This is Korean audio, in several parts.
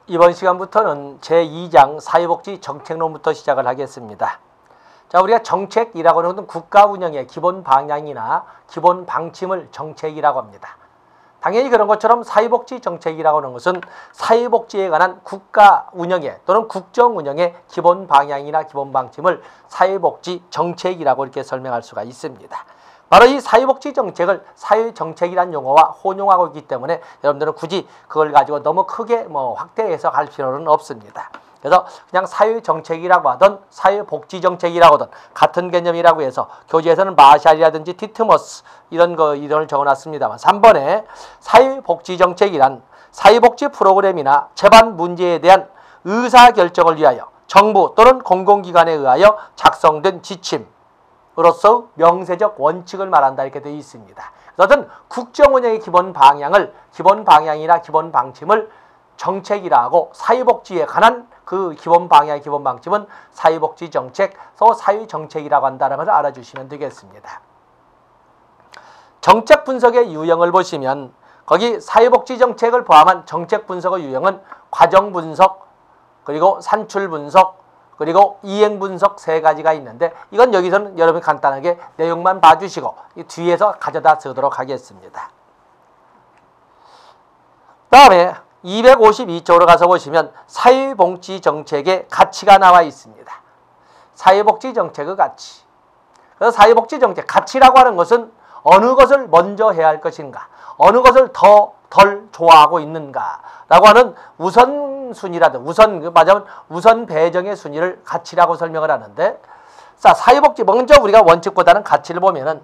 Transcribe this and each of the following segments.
이번 시간부터는 제2장 사회복지 정책론부터 시작을 하겠습니다. 자, 우리가 정책이라고 하는 것은 국가 운영의 기본 방향이나 기본 방침을 정책이라고 합니다. 당연히 그런 것처럼 사회복지 정책이라고 하는 것은 사회복지에 관한 국가 운영의 또는 국정 운영의 기본 방향이나 기본 방침을 사회복지 정책이라고 이렇게 설명할 수가 있습니다. 바로 이 사회복지 정책을 사회정책이라는 용어와 혼용하고 있기 때문에 여러분들은 굳이 그걸 가지고 너무 크게 확대해서 갈 필요는 없습니다. 그래서 그냥 사회정책이라고 하든 사회복지정책이라고 하든 같은 개념이라고 해서 교재에서는 마샬이라든지 티트머스 이런 이론을 적어놨습니다만 3번에 사회복지정책이란 사회복지 프로그램이나 재반 문제에 대한 의사결정을 위하여 정부 또는 공공기관에 의하여 작성된 지침 으로서 명세적 원칙을 말한다 이렇게 되어 있습니다. 어떤 국정운영의 기본 방향이나 기본 방침을 정책이라 하고 사회복지에 관한 그 기본 방향, 기본 방침은 사회복지 정책, 사회정책이라고 한다는 것을 알아주시면 되겠습니다. 정책 분석의 유형을 보시면 거기 사회복지 정책을 포함한 정책 분석의 유형은 과정 분석, 그리고 산출 분석, 그리고 이행 분석 세 가지가 있는데 이건 여기서는 여러분이 간단하게 내용만 봐주시고 뒤에서 가져다 쓰도록 하겠습니다. 다음에 252쪽으로 가서 보시면 사회복지 정책의 가치가 나와 있습니다. 사회복지 정책의 가치. 그래서 사회복지 정책 가치라고 하는 것은 어느 것을 먼저 해야 할 것인가, 어느 것을 덜 좋아하고 있는가라고 하는 우선순위라든 우선 배정의 순위를 가치라고 설명을 하는데, 자, 사회복지 먼저 우리가 원칙보다는 가치를 보면은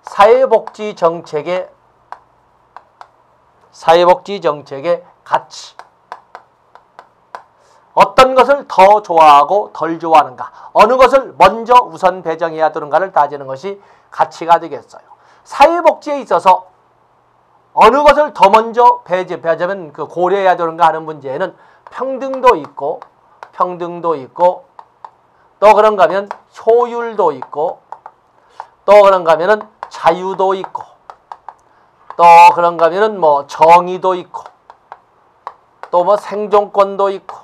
사회복지 정책의 가치. 어떤 것을 더 좋아하고 덜 좋아하는가, 어느 것을 먼저 우선 배정해야 되는가를 따지는 것이 가치가 되겠어요. 사회복지에 있어서 어느 것을 더 먼저 배제하면 고려해야 되는가 하는 문제에는 평등도 있고 또 그런가 하면 효율도 있고 또 그런가 하면은 자유도 있고 또 그런가 하면은 정의도 있고 또 생존권도 있고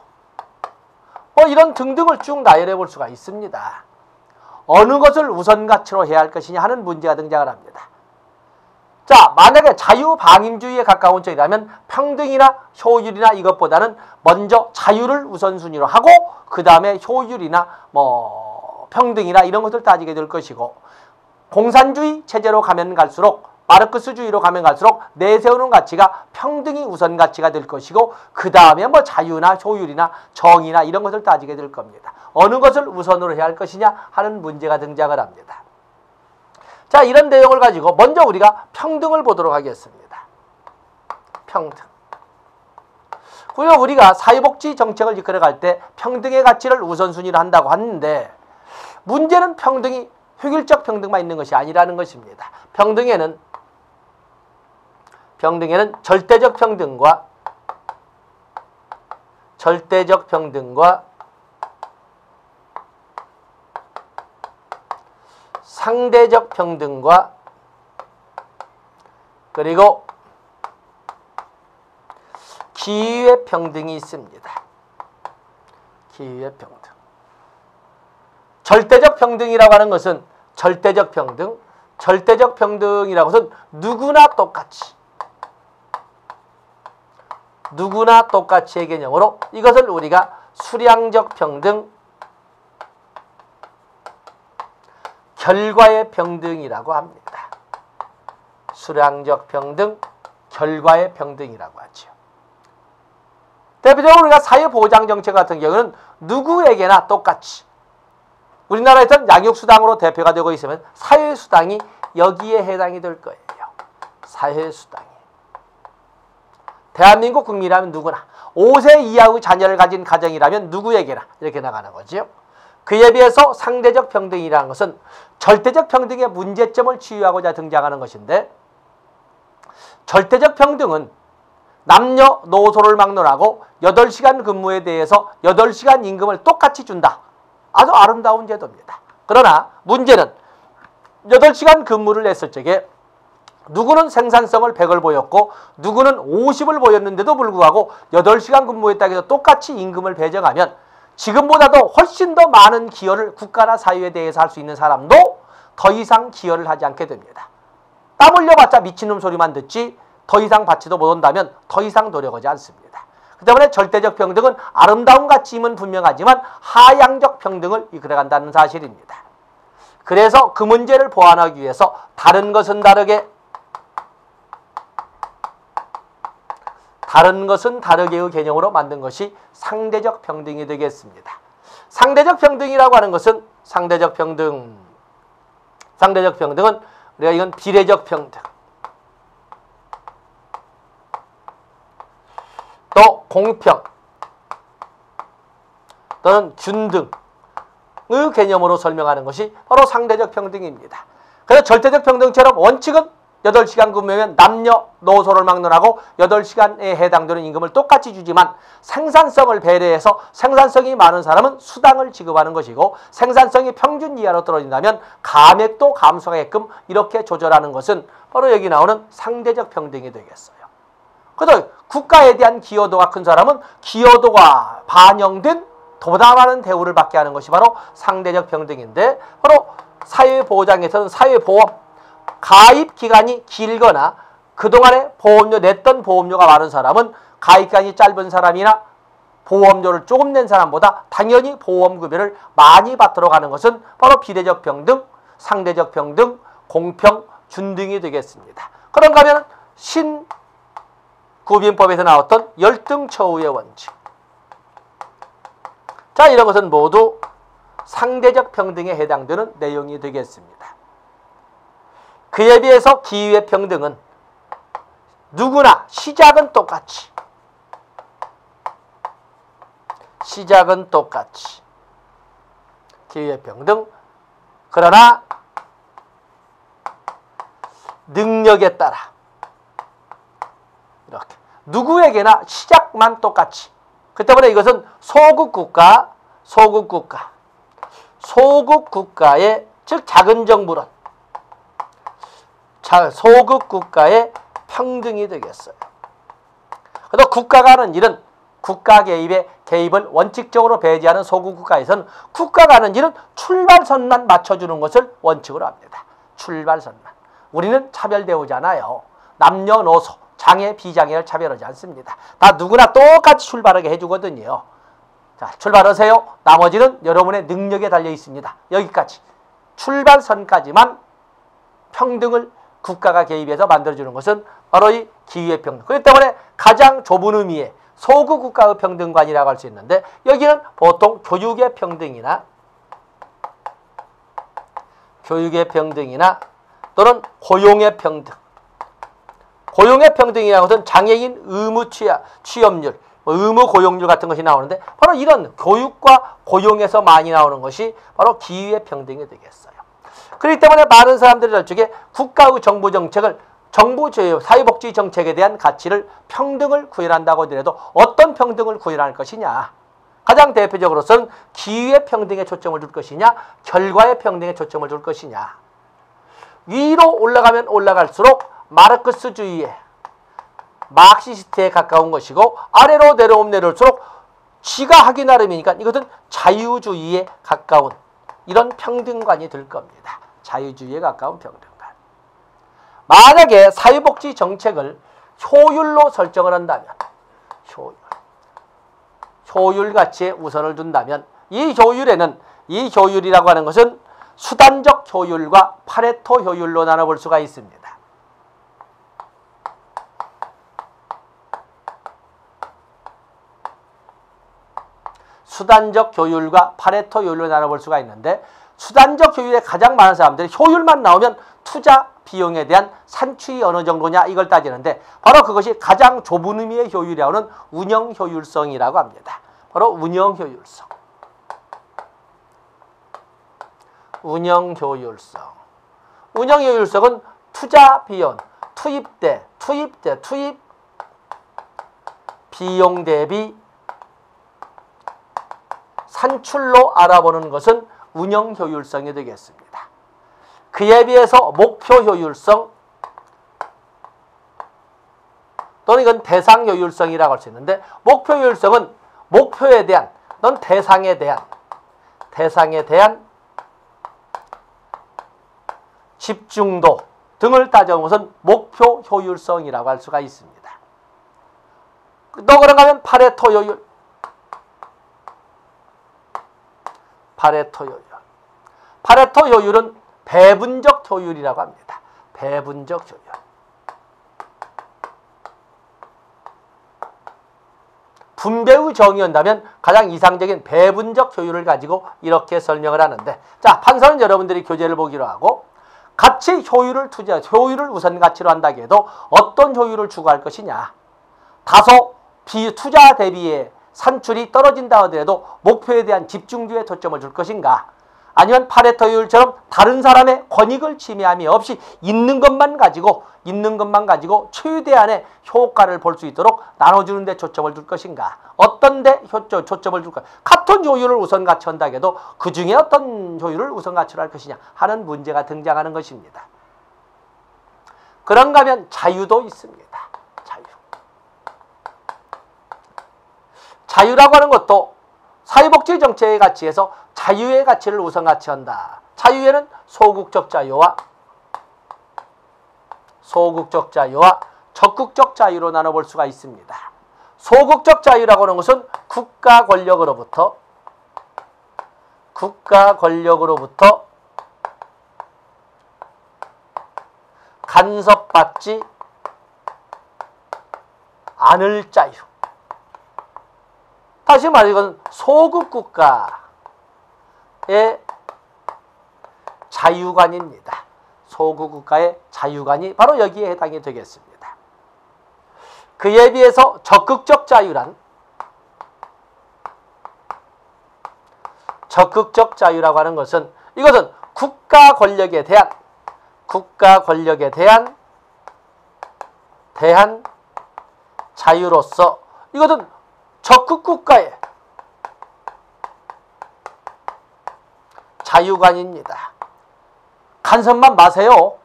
이런 등등을 쭉 나열해 볼 수가 있습니다. 어느 것을 우선 가치로 해야 할 것이냐 하는 문제가 등장을 합니다. 자, 만약에 자유방임주의에 가까운 쪽이라면 평등이나 효율이나 이것보다는 먼저 자유를 우선순위로 하고 그 다음에 효율이나 평등이나 이런 것을 따지게 될 것이고, 공산주의 체제로 가면 갈수록, 마르크스주의로 가면 갈수록 내세우는 가치가 평등이 우선 가치가 될 것이고 그 다음에 자유나 효율이나 정의나 이런 것을 따지게 될 겁니다. 어느 것을 우선으로 해야 할 것이냐 하는 문제가 등장을 합니다. 자, 이런 내용을 가지고 먼저 우리가 평등을 보도록 하겠습니다. 평등. 그리고 우리가 사회복지 정책을 이끌어갈 때 평등의 가치를 우선순위로 한다고 하는데, 문제는 평등이 획일적 평등만 있는 것이 아니라는 것입니다. 평등에는 절대적 평등과 상대적 평등과 그리고 기회의 평등이 있습니다. 기회의 평등. 절대적 평등이라고 하는 것은 절대적 평등이라고 해서 누구나 똑같이의 개념으로 이것을 우리가 수량적 평등, 결과의 평등이라고 합니다. 수량적 평등, 결과의 평등이라고 하죠. 대표적으로 우리가 사회보장정책 같은 경우는 누구에게나 똑같이, 우리나라에서는 양육수당으로 대표가 되고 있으면 사회수당이 여기에 해당이 될 거예요. 사회수당이. 대한민국 국민이라면 누구나, 5세 이하의 자녀를 가진 가정이라면 누구에게나 이렇게 나가는 거죠. 그에 비해서 상대적 평등이라는 것은 절대적 평등의 문제점을 치유하고자 등장하는 것인데, 절대적 평등은 남녀노소를 막론하고 8시간 근무에 대해서 8시간 임금을 똑같이 준다. 아주 아름다운 제도입니다. 그러나 문제는 8시간 근무를 했을 적에 누구는 생산성을 100을 보였고 누구는 50을 보였는데도 불구하고 8시간 근무했다고 해서 똑같이 임금을 배정하면 지금보다도 훨씬 더 많은 기여를 국가나 사회에 대해서 할 수 있는 사람도 더 이상 기여를 하지 않게 됩니다. 땀 흘려봤자 미친놈 소리만 듣지 더 이상 받지도 못한다면 더 이상 노력하지 않습니다. 그 때문에 절대적 평등은 아름다운 가치임은 분명하지만 하향적 평등을 이끌어간다는 사실입니다. 그래서 그 문제를 보완하기 위해서 다른 것은 다르게의 개념으로 만든 것이 상대적 평등이 되겠습니다. 상대적 평등이라고 하는 것은 상대적 평등은 우리가 이건 비례적 평등, 또 공평 또는 균등의 개념으로 설명하는 것이 바로 상대적 평등입니다. 그래서 절대적 평등처럼 원칙은 8시간 근무면 남녀노소를 막론하고 8시간에 해당되는 임금을 똑같이 주지만 생산성을 배려해서 생산성이 많은 사람은 수당을 지급하는 것이고 생산성이 평균 이하로 떨어진다면 감액도 감소하게끔 이렇게 조절하는 것은 바로 여기 나오는 상대적 평등이 되겠어요. 그래서 국가에 대한 기여도가 큰 사람은 기여도가 반영된 보다 많은 대우를 받게 하는 것이 바로 상대적 평등인데 바로 사회보장에서는 사회보험 가입 기간이 길거나 그동안에 보험료 냈던 보험료가 많은 사람은 가입 기간이 짧은 사람이나 보험료를 조금 낸 사람보다 당연히 보험급여를 많이 받도록 하는 것은 바로 비례적 평등, 상대적 평등, 공평, 균등이 되겠습니다. 그런가 하면 신구빈법에서 나왔던 열등처우의 원칙. 자, 이런 것은 모두 상대적 평등에 해당되는 내용이 되겠습니다. 그에 비해서 기후의 평등은 누구나 시작은 똑같이 기후의 평등, 그러나 능력에 따라 이렇게 누구에게나 시작만 똑같이. 그 때문에 이것은 소국국가의 즉 작은 정부론 소국 국가의 평등이 되겠어요. 그래서 국가가 하는 일은 국가 개입을 원칙적으로 배제하는 소국 국가에서는 국가가 하는 일은 출발선만 맞춰주는 것을 원칙으로 합니다. 출발선만. 우리는 차별대우잖아요. 남녀노소, 장애, 비장애를 차별하지 않습니다. 다 누구나 똑같이 출발하게 해주거든요. 자, 출발하세요. 나머지는 여러분의 능력에 달려 있습니다. 여기까지. 출발선까지만 평등을 국가가 개입해서 만들어주는 것은 바로 이 기후의 평등. 그렇기 때문에 가장 좁은 의미의 소국 국가의 평등관이라고 할 수 있는데 여기는 보통 교육의 평등이나 또는 고용의 평등. 고용의 평등이라는 것은 장애인 의무 취업률, 의무 고용률 같은 것이 나오는데 바로 이런 교육과 고용에서 많이 나오는 것이 바로 기후의 평등이 되겠어요. 그렇기 때문에 많은 사람들이 저쪽에 국가의 정부 정책을 사회복지 정책에 대한 가치를 평등을 구현한다고 하더라도 어떤 평등을 구현할 것이냐. 가장 대표적으로서는 기후의 평등에 초점을 둘 것이냐, 결과의 평등에 초점을 둘 것이냐. 위로 올라가면 올라갈수록 마르크스주의의 마르크시스트에 가까운 것이고 아래로 내려올수록 지가 하기 나름이니까 이것은 자유주의에 가까운 이런 평등관이 될 겁니다. 자유주의에 가까운 평등관. 만약에 사회복지 정책을 효율로 설정을 한다면 효율 가치에 우선을 둔다면 이 효율이라고 하는 것은 수단적 효율과 파레토 효율로 나눠볼 수가 있습니다. 수단적 효율과 파레토 효율로 나눠볼 수가 있는데 수단적 효율에 가장 많은 사람들이 효율만 나오면 투자 비용에 대한 산출이 어느 정도냐 이걸 따지는데 바로 그것이 가장 좁은 의미의 효율이라고 하는 운영 효율성이라고 합니다. 바로 운영 효율성. 운영 효율성은 투자 비용, 투입 비용 대비 산출로 알아보는 것은 운영 효율성이 되겠습니다. 그에 비해서 목표 효율성, 또는 이건 대상 효율성이라고 할 수 있는데, 목표 효율성은 목표에 대한, 또는 대상에 대한 집중도 등을 따져본 것은 목표 효율성이라고 할 수가 있습니다. 또 그런가 하면 파레토 효율. 파레토 효율은 배분적 효율이라고 합니다. 배분적 효율. 분배의 정의한다면 가장 이상적인 배분적 효율을 가지고 이렇게 설명을 하는데, 자, 판서는 여러분들이 교재를 보기로 하고, 같이 효율을 우선 가치로 한다고 해도 어떤 효율을 추구할 것이냐. 다소 투자 대비에 산출이 떨어진다 하더라도 목표에 대한 집중도에 초점을 줄 것인가, 아니면 파레토 효율처럼 다른 사람의 권익을 침해함이 없이 있는 것만 가지고 최대한의 효과를 볼 수 있도록 나눠주는 데 초점을 둘 것인가, 어떤 데 초점을 줄까. 같은 효율을 우선 가치한다 해도 그 중에 어떤 효율을 우선 가치로 할 것이냐 하는 문제가 등장하는 것입니다. 그런가 하면 자유도 있습니다. 자유라고 하는 것도 사회복지 정책의 가치에서 자유의 가치를 우선 가치한다. 자유에는 소극적 자유와 적극적 자유로 나눠볼 수가 있습니다. 소극적 자유라고 하는 것은 국가 권력으로부터 간섭받지 않을 자유. 다시 말해 이건 소극 국가의 자유관입니다. 소극 국가의 자유관이 바로 여기에 해당이 되겠습니다. 그에 비해서 적극적 자유라고 하는 것은, 이것은 국가 권력에 대한 자유로서, 이것은 적극 국가의 자유관입니다. 간섭만 마세요.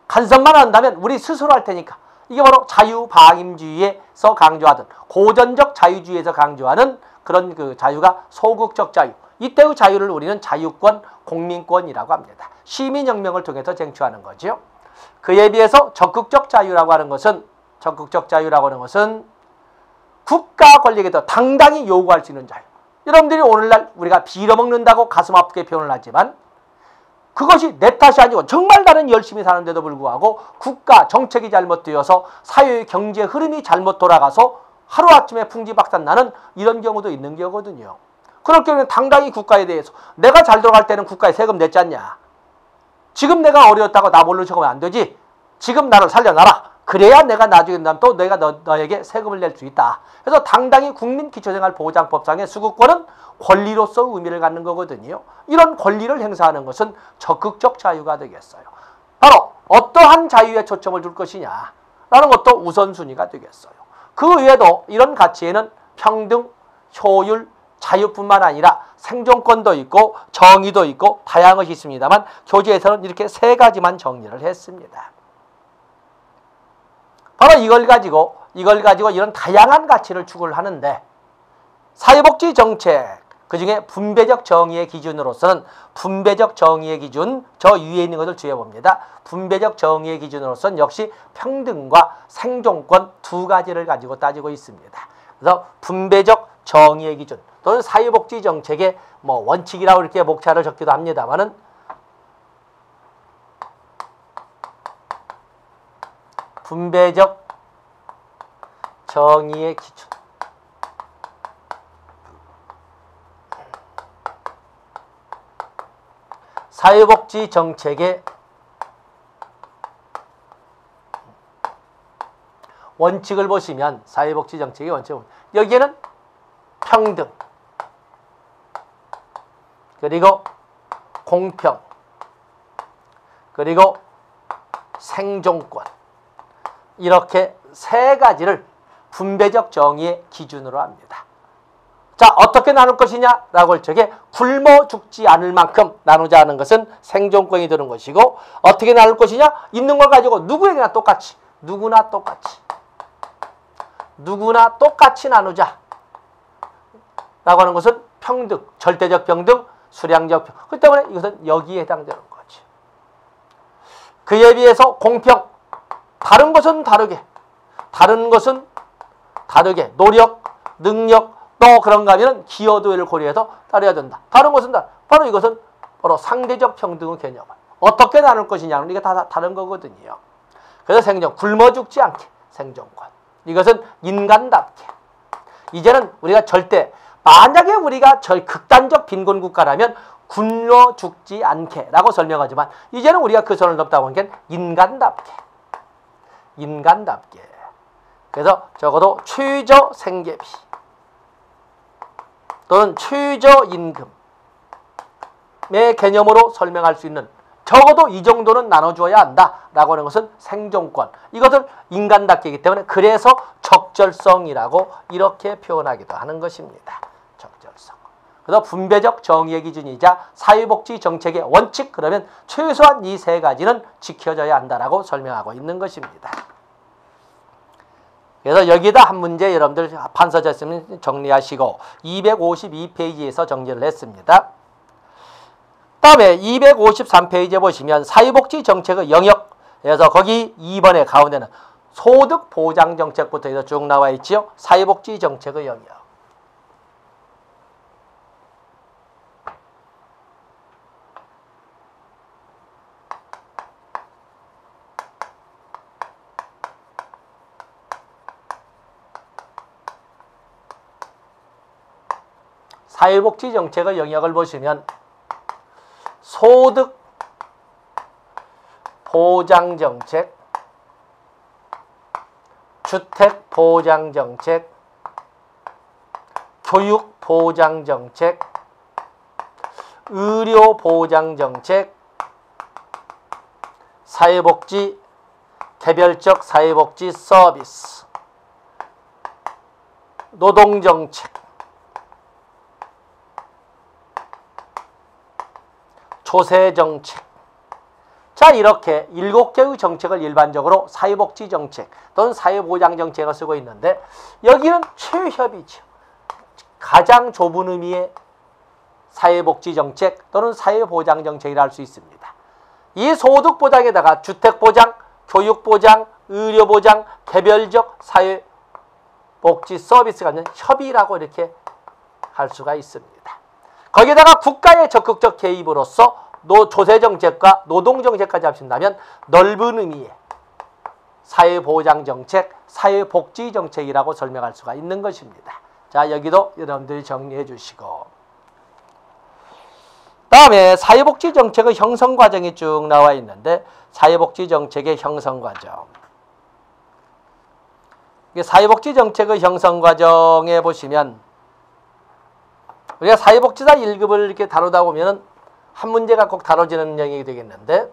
간섭만 한다면 우리 스스로 할 테니까. 이게 바로 자유방임주의에서 강조하던, 고전적 자유주의에서 강조하는 그런 그 자유가 소극적 자유. 이때의 자유를 우리는 자유권, 공민권이라고 합니다. 시민혁명을 통해서 쟁취하는 거죠. 그에 비해서 적극적 자유라고 하는 것은 국가 권력에도 당당히 요구할 수 있는 자유. 여러분들이 오늘날 우리가 빌어먹는다고 가슴 아프게 표현을 하지만, 그것이 내 탓이 아니고 정말 나는 열심히 사는데도 불구하고 국가 정책이 잘못되어서 사회의 경제 흐름이 잘못 돌아가서 하루아침에 풍지박산 나는 이런 경우도 있는 거거든요. 그럴 경우는 당당히 국가에 대해서, 내가 잘 돌아갈 때는 국가에 세금 냈지 않냐. 지금 내가 어려웠다고 나 몰래 적으면 안 되지. 지금 나를 살려놔라. 그래야 내가 나중에 또 내가 너에게 세금을 낼 수 있다. 그래서 당당히 국민기초생활보장법상의 수급권은 권리로서 의미를 갖는 거거든요. 이런 권리를 행사하는 것은 적극적 자유가 되겠어요. 바로 어떠한 자유에 초점을 줄 것이냐라는 것도 우선순위가 되겠어요. 그 외에도 이런 가치에는 평등, 효율, 자유뿐만 아니라 생존권도 있고 정의도 있고 다양한 것이 있습니다만, 교재에서는 이렇게 세 가지만 정리를 했습니다. 바로 이걸 가지고 이런 다양한 가치를 추구를 하는데, 사회복지 정책, 그중에 분배적 정의의 기준으로서는 분배적 정의의 기준, 저 위에 있는 것을 주의해봅니다. 분배적 정의의 기준으로서는 역시 평등과 생존권 두 가지를 가지고 따지고 있습니다. 그래서 분배적 정의의 기준 또는 사회복지 정책의 원칙이라고 이렇게 목차를 적기도 합니다만은, 분배적 정의의 기준. 사회복지 정책의 원칙을 보시면, 사회복지 정책의 원칙을 보시면 여기에는 평등, 그리고 공평, 그리고 생존권, 이렇게 세 가지를 분배적 정의의 기준으로 합니다. 자, 어떻게 나눌 것이냐라고 할 적에 굶어 죽지 않을 만큼 나누자 하는 것은 생존권이 되는 것이고, 어떻게 나눌 것이냐, 있는 걸 가지고 누구나 똑같이 누구나 똑같이 나누자 라고 하는 것은 평등, 절대적 평등, 수량적 평등. 그 때문에 이것은 여기에 해당되는 거지. 그에 비해서 공평, 다른 것은 다르게, 다른 것은 다르게, 노력, 능력, 또 그런가 하면 기여도를 고려해서 따라야 된다. 다른 것은 바로 이것은 바로 상대적 평등의 개념을 어떻게 나눌 것이냐는 이게 다 다른 거거든요. 그래서 생존, 굶어 죽지 않게 생존권. 이것은 인간답게. 이제는 우리가 절대, 만약에 우리가 극단적 빈곤 국가라면 굶어 죽지 않게 라고 설명하지만 이제는 우리가 그 선을 넘다 보니까 인간답게. 인간답게. 그래서 적어도 최저 생계비 또는 최저임금의 개념으로 설명할 수 있는, 적어도 이 정도는 나눠줘야 한다라고 하는 것은 생존권. 이것을 인간답게이기 때문에 그래서 적절성이라고 이렇게 표현하기도 하는 것입니다. 적절성. 그래서 분배적 정의의 기준이자 사회복지 정책의 원칙, 그러면 최소한 이 세 가지는 지켜져야 한다라고 설명하고 있는 것입니다. 그래서 여기다 한 문제 여러분들 판서졌으면 정리하시고 252페이지에서 정리를 했습니다. 다음에 253페이지에 보시면 사회복지 정책의 영역, 그래서 거기 2번의 가운데는 소득보장정책부터 해서 쭉 나와 있지요. 사회복지 정책의 영역. 사회복지 정책의 영역을 보시면 소득 보장 정책, 주택 보장 정책, 교육 보장 정책, 의료 보장 정책, 사회복지, 개별적 사회복지 서비스, 노동 정책, 조세 정책. 자, 이렇게 7개의 정책을 일반적으로 사회복지 정책 또는 사회보장 정책을 쓰고 있는데 여기는 최협이죠. 가장 좁은 의미의 사회복지 정책 또는 사회보장 정책이라 할 수 있습니다. 이 소득보장에다가 주택보장, 교육보장, 의료보장, 개별적 사회복지 서비스가 있는 협의라고 이렇게 할 수가 있습니다. 거기에다가 국가의 적극적 개입으로서 조세정책과 노동정책까지 합친다면 넓은 의미의 사회보장정책, 사회복지정책이라고 설명할 수가 있는 것입니다. 자, 여기도 여러분들이 정리해 주시고, 다음에 사회복지정책의 형성과정이 쭉 나와 있는데 사회복지정책의 형성과정. 사회복지정책의 형성과정에 보시면 우리가 사회복지사 1급을 이렇게 다루다 보면 한 문제가 꼭 다뤄지는 영역이 되겠는데,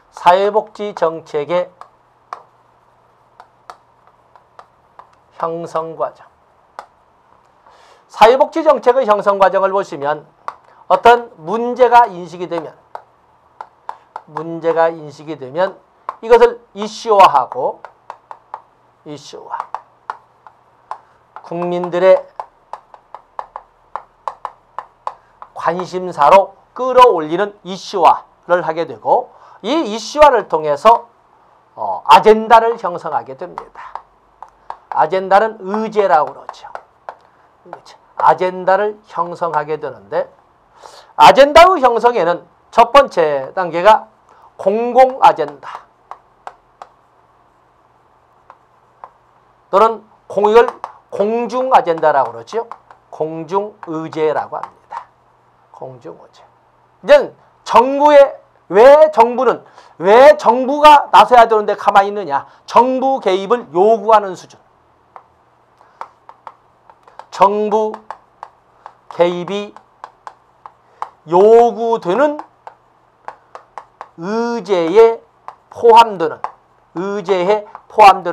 사회복지 정책의 형성 과정. 사회복지 정책의 형성 과정을 보시면 어떤 문제가 인식이 되면 이것을 이슈화하고 국민들의 관심사로 끌어올리는 이슈화를 하게 되고, 이 이슈화를 통해서 아젠다를 형성하게 됩니다. 아젠다는 의제라고 그러죠. 아젠다를 형성하게 되는데, 아젠다의 형성에는 첫 번째 단계가 공공 아젠다 또는 이걸 공중 아젠다라고 그러죠. 공중 의제라고 합니다. 공중 의제. 이제 왜 정부가 나서야 되는데 가만히 있느냐? 정부 개입을 요구하는 수준. 정부 개입이 요구되는 의제에 포함되는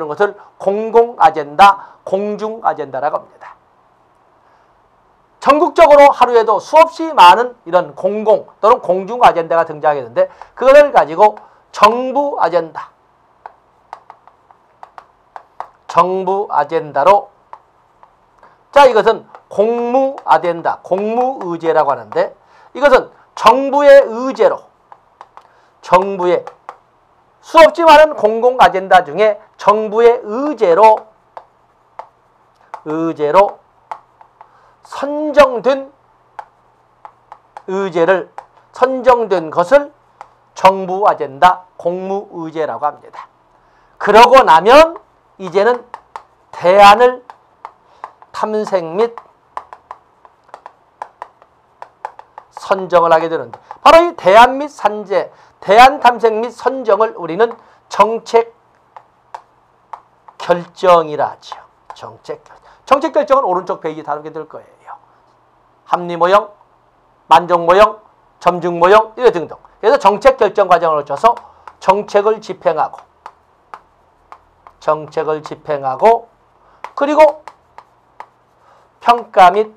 것을 공공 아젠다, 공중 아젠다라고 합니다. 전국적으로 하루에도 수없이 많은 이런 공공 또는 공중 아젠다가 등장하겠는데 그것을 가지고 정부 아젠다, 정부 아젠다로 자 이것은 공무 아젠다, 공무의제라고 하는데 이것은 정부의 의제로 정부의 수없이 많은 공공 아젠다 중에 정부의 의제로 선정된 의제를 선정된 것을 정부 아젠다, 공무의제라고 합니다. 그러고 나면 이제는 대안을 탐색 및 선정을 하게 되는데 바로 이 대안 및 산재, 대안 탐색 및 선정을 우리는 정책 결정이라 하죠. 정책 결정은 오른쪽 페이지 다루게 될 거예요. 합리 모형, 만족 모형, 점증 모형 이런 등등. 그래서 정책 결정 과정을 거쳐서 정책을 집행하고 그리고 평가 및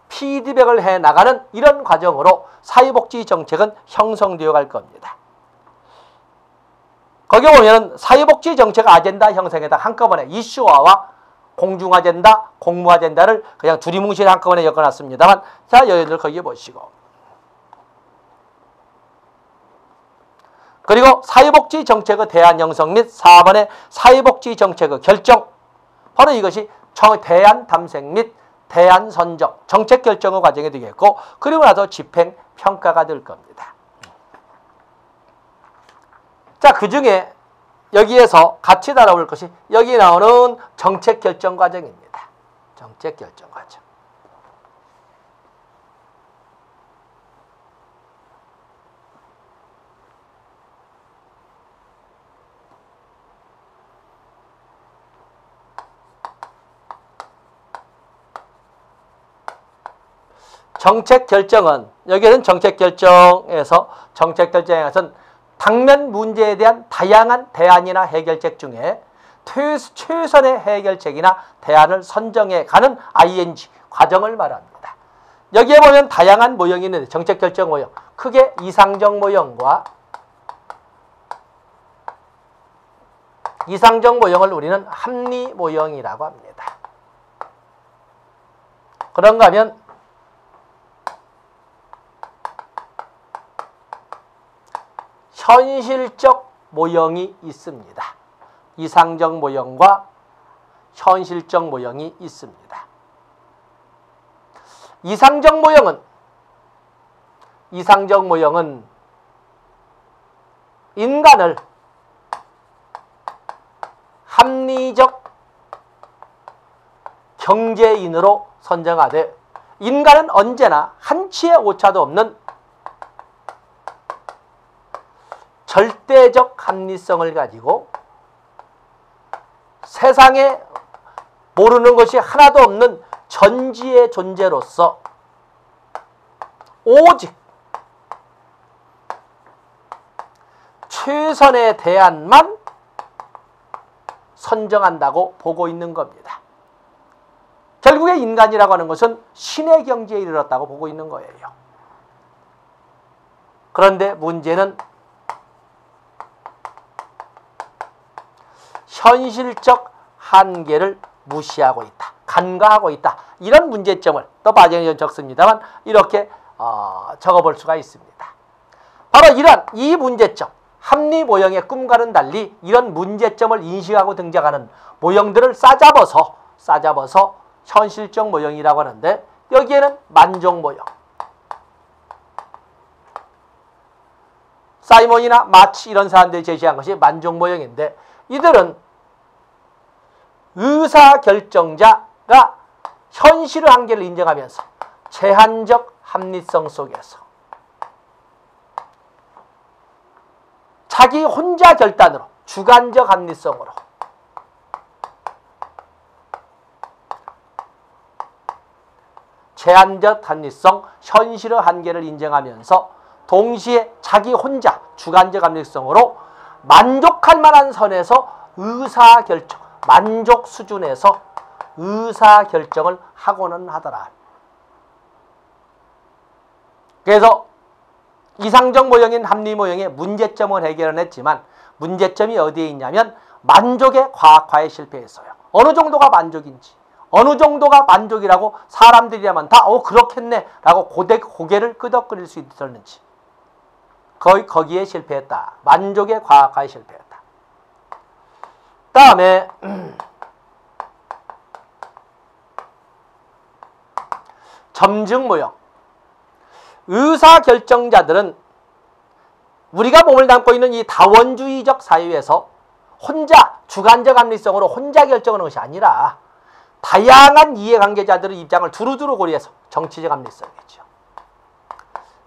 피드백을 해 나가는 이런 과정으로 사회복지 정책은 형성되어 갈 겁니다. 거기 보면 사회복지 정책 아젠다 형성에다 한꺼번에 이슈화와 공중 아젠다, 공무 아젠다를 그냥 두리뭉실 한꺼번에 엮어놨습니다만 자 여러분들 거기에 보시고 그리고 사회복지 정책의 대안 형성 및 4번의 사회복지 정책의 결정 바로 이것이 대안 탐색 및 대안 선정, 정책 결정의 과정이 되겠고 그리고 나서 집행, 평가가 될 겁니다. 자, 그 중에 여기에서 같이 다뤄볼 것이 여기 나오는 정책 결정 과정입니다. 정책 결정 과정. 정책 결정은 여기에는 정책 결정에서는 당면 문제에 대한 다양한 대안이나 해결책 중에 최선의 해결책이나 대안을 선정해 가는 ING 과정을 말합니다. 여기에 보면 다양한 모형이 있는데 정책 결정 모형 크게 이상적 모형과 이상적 모형을 우리는 합리 모형이라고 합니다. 그런가 하면 현실적 모형이 있습니다. 이상적 모형과 현실적 모형이 있습니다. 이상적 모형은 인간을 합리적 경제인으로 선정하되 인간은 언제나 한치의 오차도 없는 절대적 합리성을 가지고 세상에 모르는 것이 하나도 없는 전지의 존재로서 오직 최선의 대안만 선정한다고 보고 있는 겁니다. 결국에 인간이라고 하는 것은 신의 경지에 이르렀다고 보고 있는 거예요. 그런데 문제는 현실적 한계를 무시하고 있다. 간과하고 있다. 이런 문제점을 또 과정에 적습니다만 이렇게 적어볼 수가 있습니다. 바로 이 문제점, 합리 모형의 꿈과는 달리 이런 문제점을 인식하고 등장하는 모형들을 싸잡아서 현실적 모형이라고 하는데 여기에는 만족 모형, 사이먼이나 마치 이런 사람들이 제시한 것이 만족 모형인데 이들은 의사결정자가 현실의 한계를 인정하면서 제한적 합리성 속에서 자기 혼자 결단으로 주관적 합리성으로 제한적 합리성, 현실의 한계를 인정하면서 동시에 자기 혼자 주관적 합리성으로 만족할 만한 선에서 의사결정, 만족 수준에서 의사결정을 하고는 하더라. 그래서 이상적 모형인 합리 모형의 문제점을 해결은 했지만 문제점이 어디에 있냐면 만족의 과학화에 실패했어요. 어느 정도가 만족인지, 어느 정도가 만족이라고 사람들이라면 다 그렇겠네 라고 고개를 끄덕거릴 수 있었는지 거기에 실패했다. 만족의 과학화에 실패했다. 다음에 점증 모형. 의사결정자들은 우리가 몸을 담고 있는 이 다원주의적 사회에서 혼자 주관적 합리성으로 혼자 결정하는 것이 아니라 다양한 이해관계자들의 입장을 두루두루 고려해서 정치적 합리성이죠.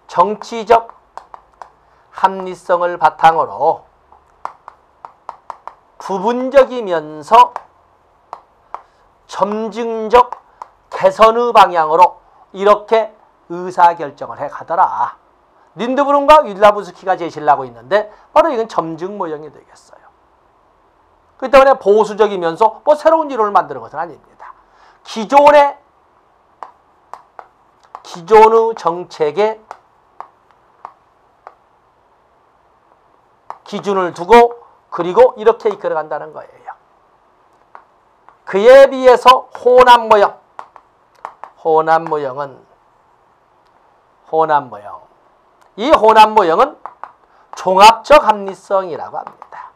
정치적 합리성을 바탕으로 부분적이면서 점증적 개선의 방향으로 이렇게 의사결정을 해가더라. 린드브룸과 윌라부스키가 제시를 하고 있는데 바로 이건 점증 모형이 되겠어요. 그렇기 때문에 보수적이면서 새로운 이론을 만드는 것은 아닙니다. 기존의 정책에 기준을 두고 그리고 이렇게 이끌어간다는 거예요. 그에 비해서 호남 모형. 이 호남 모형은 종합적 합리성이라고 합니다.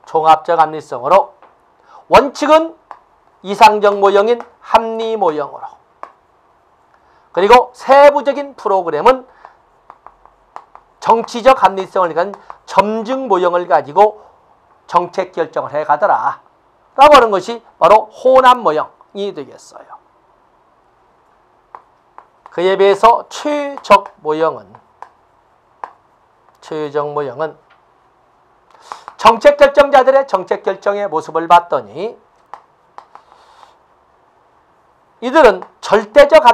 종합적 합리성으로 원칙은 이상적 모형인 합리 모형으로 그리고 세부적인 프로그램은 정치적 합리성을 가진 점증 모형을 가지고 정책 결정을 해가더라 라고 하는 것이 바로 호남 모형이 되겠어요. 그에 비해서 최적 모형은 정책 결정자들의 정책 결정의 모습을 봤더니 이들은 절대적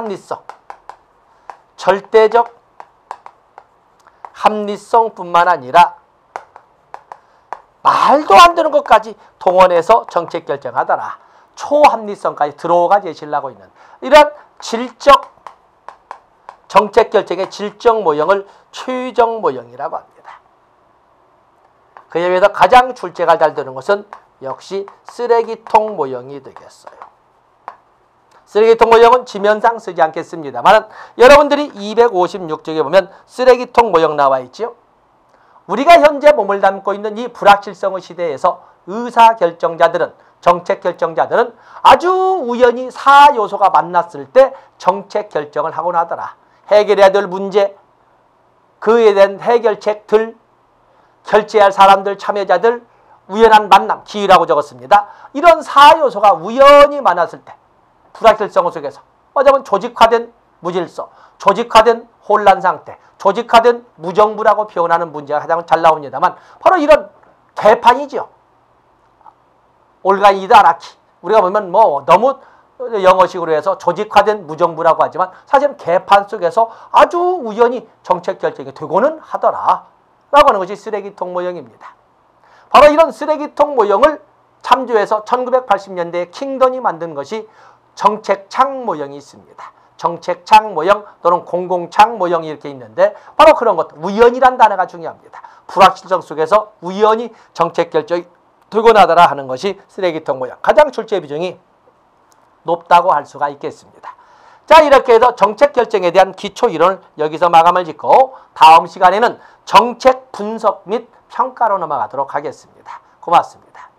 합리성뿐만 아니라 말도 안 되는 것까지 동원해서 정책 결정하더라. 초합리성까지 들어가 제시를 하고 있는 이런 정책 결정의 질적 모형을 최적 모형이라고 합니다. 그에 비해서 가장 출제가 잘 되는 것은 역시 쓰레기통 모형이 되겠어요. 쓰레기통 모형은 지면상 쓰지 않겠습니다만 여러분들이 256쪽에 보면 쓰레기통 모형 나와 있죠. 우리가 현재 몸을 담고 있는 이 불확실성의 시대에서 의사결정자들은 정책 결정자들은 아주 우연히 4요소가 만났을 때 정책 결정을 하곤 하더라. 해결해야 될 문제, 그에 대한 해결책들, 결제할 사람들, 참여자들, 우연한 만남, 기회라고 적었습니다. 이런 4요소가 우연히 만났을 때 불확실성 속에서 어쩌면 조직화된 무질서, 조직화된 혼란 상태, 조직화된 무정부라고 표현하는 문제가 가장 잘 나옵니다만 바로 이런 개판이죠. 올가이드 아나키. 우리가 보면 너무 영어식으로 해서 조직화된 무정부라고 하지만 사실은 개판 속에서 아주 우연히 정책 결정이 되고는 하더라 라고 하는 것이 쓰레기통 모형입니다. 바로 이런 쓰레기통 모형을 참조해서 1980년대에 킹던이 만든 것이 정책창 모형이 있습니다. 정책창 모형 또는 공공창 모형이 이렇게 있는데 바로 그런 것, 우연이란 단어가 중요합니다. 불확실성 속에서 우연히 정책 결정이 되고 나더라 하는 것이 쓰레기통 모형. 가장 출제 비중이 높다고 할 수가 있겠습니다. 자, 이렇게 해서 정책 결정에 대한 기초 이론을 여기서 마감을 짓고 다음 시간에는 정책 분석 및 평가로 넘어가도록 하겠습니다. 고맙습니다.